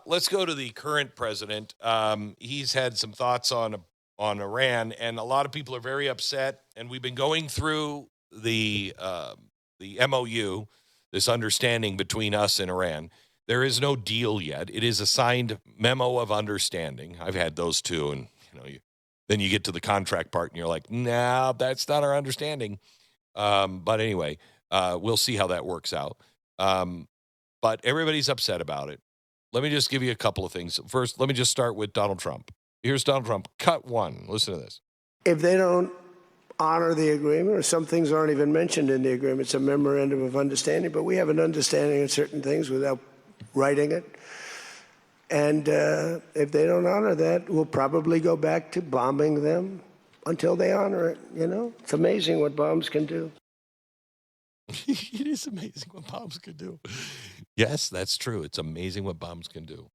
Let's go to the current president. He's had some thoughts on Iran, and a lot of people are very upset. And we've been going through the MOU, this understanding between us and Iran. There is no deal yet. It is a signed memo of understanding. I've had those too, and then you get to the contract part, and you're like, "Nah, that's not our understanding." But anyway, we'll see how that works out. But everybody's upset about it. Let me just give you a couple of things. First, let me just start with Donald Trump. Here's Donald Trump. Cut one. Listen to this. If they don't honor the agreement, or some things aren't even mentioned in the agreement, it's a memorandum of understanding, but we have an understanding of certain things without writing it. And if they don't honor that, we'll probably go back to bombing them until they honor it. It's amazing what bombs can do. It is amazing what bombs can do. Yes, that's true. It's amazing what bombs can do.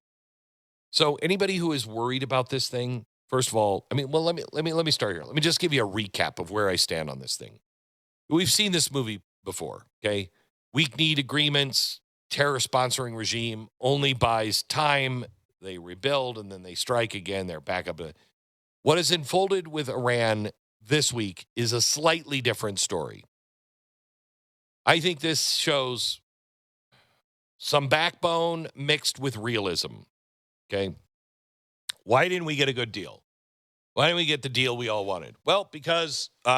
So anybody who is worried about this thing, first of all, let me start here. Let me just give you a recap of where I stand on this thing. We've seen this movie before, okay? Weak need agreements, terror sponsoring regime only buys time. They rebuild and then they strike again. They're back up. What has unfolded with Iran this week is a slightly different story. I think this shows some backbone mixed with realism, okay? Why didn't we get a good deal? Why didn't we get the deal we all wanted? Well, because the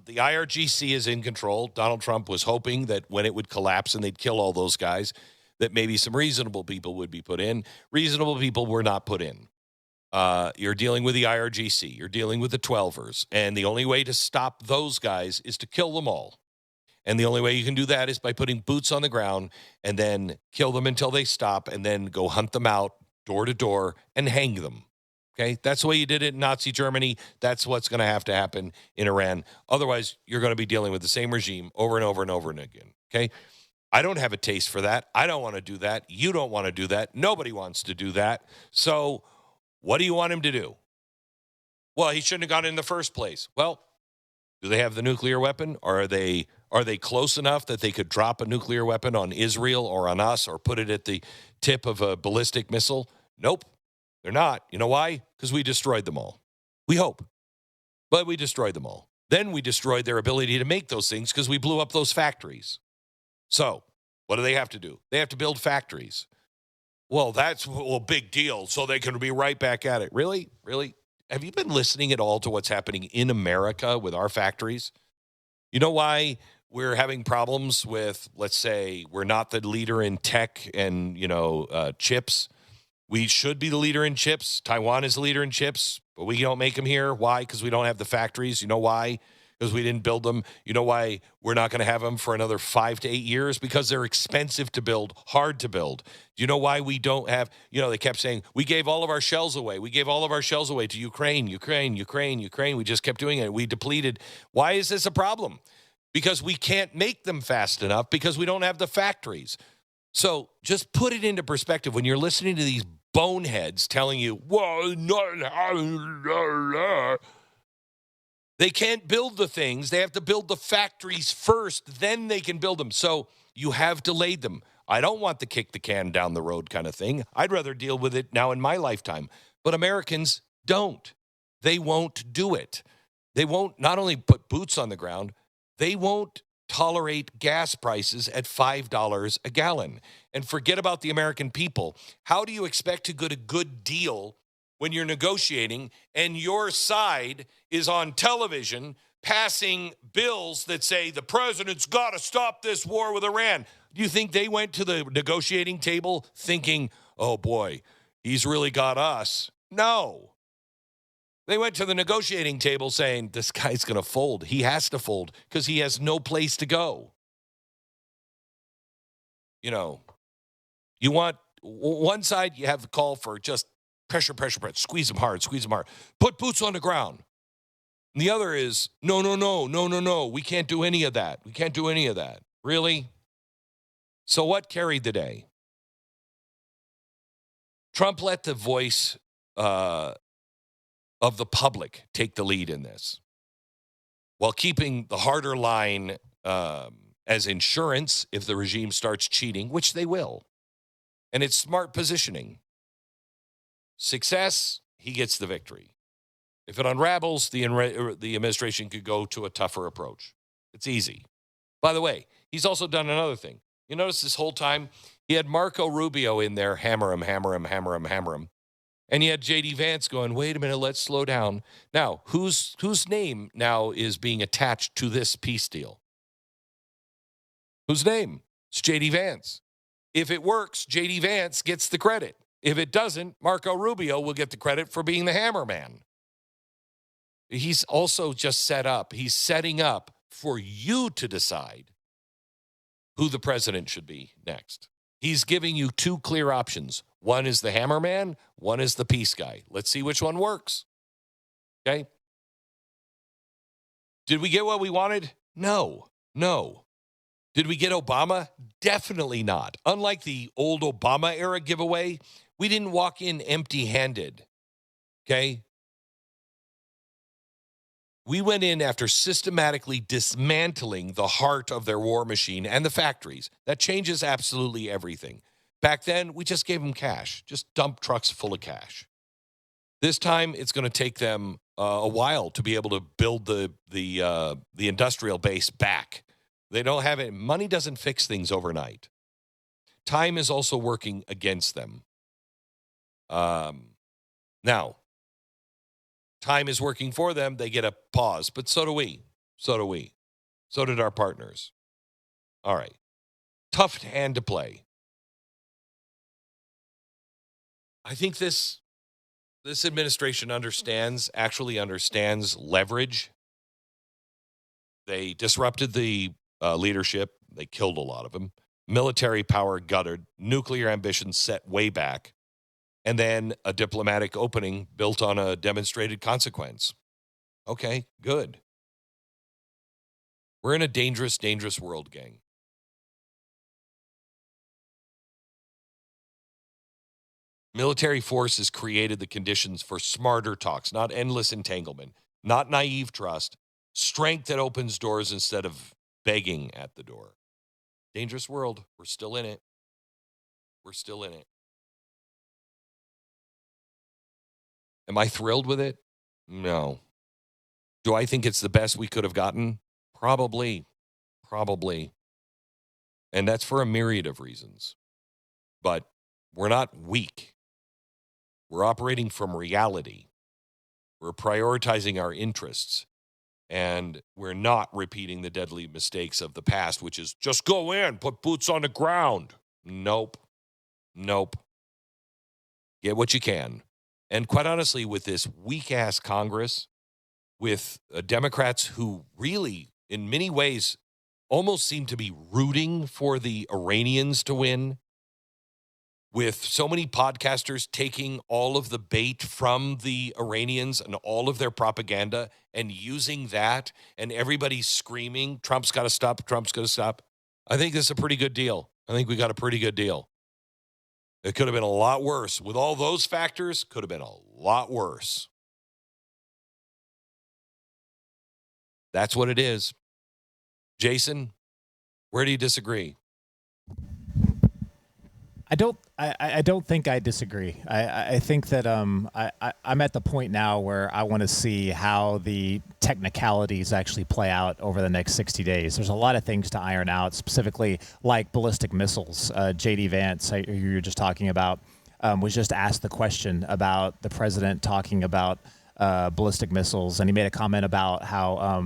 IRGC is in control. Donald Trump was hoping that when it would collapse and they'd kill all those guys, that maybe some reasonable people would be put in. Reasonable people were not put in. You're dealing with the IRGC. You're dealing with the 12ers. And the only way to stop those guys is to kill them all. And the only way you can do that is by putting boots on the ground and then kill them until they stop and then go hunt them out door to door and hang them. Okay? That's the way you did it in Nazi Germany. That's what's going to have to happen in Iran. Otherwise, you're going to be dealing with the same regime over and over and over and again. Okay? I don't have a taste for that. I don't want to do that. You don't want to do that. Nobody wants to do that. So what do you want him to do? Well, he shouldn't have gone in the first place. Well, do they have the nuclear weapon? Or are they close enough that they could drop a nuclear weapon on Israel or on us or put it at the tip of a ballistic missile? Nope, they're not. You know why? Because we destroyed them all. We hope. But we destroyed them all. Then we destroyed their ability to make those things because we blew up those factories. So what do they have to do? They have to build factories. Well, that's a big deal. So they can be right back at it. Really? Really? Have you been listening at all to what's happening in America with our factories? You know why we're having problems with, let's say, we're not the leader in tech and, chips. We should be the leader in chips. Taiwan is the leader in chips, but we don't make them here. Why? Because we don't have the factories. You know why? Because we didn't build them. You know why we're not going to have them for another 5 to 8 years? Because they're expensive to build, hard to build. Do you know why we don't have, they kept saying, we gave all of our shells away. We gave all of our shells away to Ukraine. We just kept doing it. We depleted. Why is this a problem? Because we can't make them fast enough because we don't have the factories. So just put it into perspective when you're listening to these boneheads telling you, well, they can't build the things. They have to build the factories first. Then they can build them. So you have delayed them. I don't want the kick the can down the road kind of thing. I'd rather deal with it now in my lifetime. But Americans don't. They won't do it. They won't not only put boots on the ground, they won't tolerate gas prices at $5 a gallon. And forget about the American people. How do you expect to get a good deal when you're negotiating and your side is on television passing bills that say the president's got to stop this war with Iran? Do you think they went to the negotiating table thinking, oh boy, he's really got us? No. They went to the negotiating table saying, this guy's going to fold. He has to fold because he has no place to go. You want one side, you have the call for just pressure, squeeze them hard. Put boots on the ground. And the other is, no. We can't do any of that. Really? So what carried the day? Trump let the voice of the public take the lead in this, while keeping the harder line as insurance if the regime starts cheating, which they will. And it's smart positioning. success, he gets the victory. If it unravels, the administration could go to a tougher approach. It's easy. By the way, he's also done another thing. You notice this whole time, he had Marco Rubio in there, hammer him, hammer him, hammer him, hammer him. And you had J.D. Vance going, wait a minute, let's slow down. Now, whose name now is being attached to this peace deal? Whose name? It's J.D. Vance. If it works, J.D. Vance gets the credit. If it doesn't, Marco Rubio will get the credit for being the hammer man. He's also just he's setting up for you to decide who the president should be next. He's giving you two clear options. One is the hammer man, one is the peace guy. Let's see which one works. Okay? Did we get what we wanted? No. Did we get Obama? Definitely not. Unlike the old Obama era giveaway, we didn't walk in empty-handed. Okay? We went in after systematically dismantling the heart of their war machine and the factories. That changes absolutely everything. Back then, we just gave them cash, just dump trucks full of cash. This time, it's going to take them a while to be able to build the industrial base back. They don't have it. Money doesn't fix things overnight. Time is also working against them. Now, time is working for them. They get a pause, but so do we. So did our partners. All right. Tough hand to play. I think this administration actually understands leverage. They disrupted the leadership. They killed a lot of them. Military power guttered. Nuclear ambitions set way back. And then a diplomatic opening built on a demonstrated consequence. Okay, good. We're in a dangerous, dangerous world, gang. Military force has created the conditions for smarter talks, not endless entanglement, not naive trust, strength that opens doors instead of begging at the door. Dangerous world. We're still in it. Am I thrilled with it? No. Do I think it's the best we could have gotten? Probably. And that's for a myriad of reasons. But we're not weak. We're operating from reality. We're prioritizing our interests. And we're not repeating the deadly mistakes of the past, which is just go in, put boots on the ground. Nope. Get what you can. And quite honestly, with this weak-ass Congress, with Democrats who really, in many ways, almost seem to be rooting for the Iranians to win, with so many podcasters taking all of the bait from the Iranians and all of their propaganda and using that, and everybody screaming, Trump's got to stop, I think this is a pretty good deal. I think we got a pretty good deal. It could have been a lot worse. With all those factors, could have been a lot worse. That's what it is. Jason, where do you disagree? I don't think I disagree. I think that I'm at the point now where I want to see how the technicalities actually play out over the next 60 days. There's a lot of things to iron out, specifically like ballistic missiles. J.D. Vance, who you were just talking about, was just asked the question about the president talking about ballistic missiles, and he made a comment about how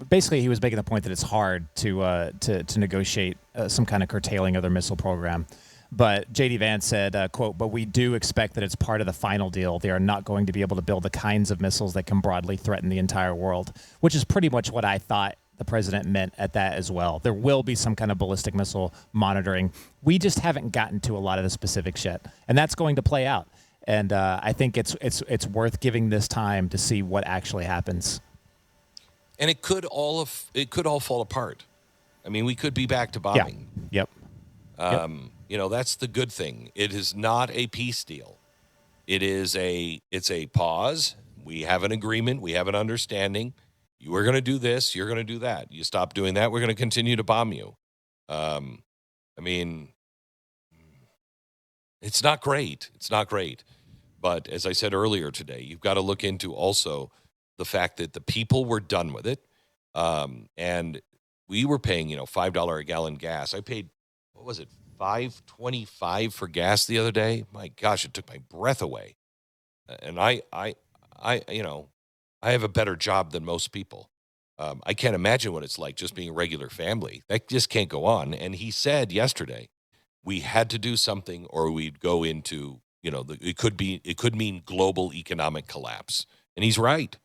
basically he was making the point that it's hard to negotiate some kind of curtailing of their missile program. But J.D. Vance said, quote, "But we do expect that it's part of the final deal. They are not going to be able to build the kinds of missiles that can broadly threaten the entire world," which is pretty much what I thought the president meant at that as well. There will be some kind of ballistic missile monitoring. We just haven't gotten to a lot of the specifics yet, and that's going to play out. And I think it's worth giving this time to see what actually happens. And it could all fall apart. I mean, we could be back to bombing. Yeah. Yep. You know, that's the good thing. It is not a peace deal. It's a pause. We have an agreement. We have an understanding. You are going to do this. You're going to do that. You stop doing that, we're going to continue to bomb you. I mean, it's not great. But as I said earlier today, you've got to look into also the fact that the people were done with it. And we were paying, $5 a gallon gas. I paid, what was it, $5.25 for gas the other day? My gosh, it took my breath away. And I have a better job than most people. I can't imagine what it's like just being a regular family. That just can't go on. And he said yesterday, we had to do something or we'd go into, it could mean global economic collapse. And he's right.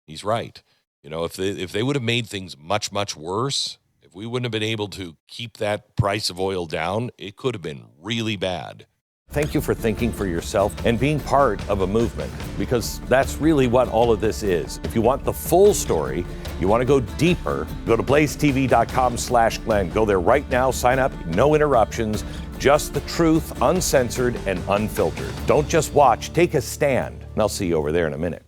He's right. If they would have made things much, much worse, if we wouldn't have been able to keep that price of oil down, it could have been really bad. Thank you for thinking for yourself and being part of a movement, because that's really what all of this is. If you want the full story, you want to go deeper, go to blazetv.com/Glenn. Go there right now, sign up, no interruptions, just the truth, uncensored and unfiltered. Don't just watch, take a stand. And I'll see you over there in a minute.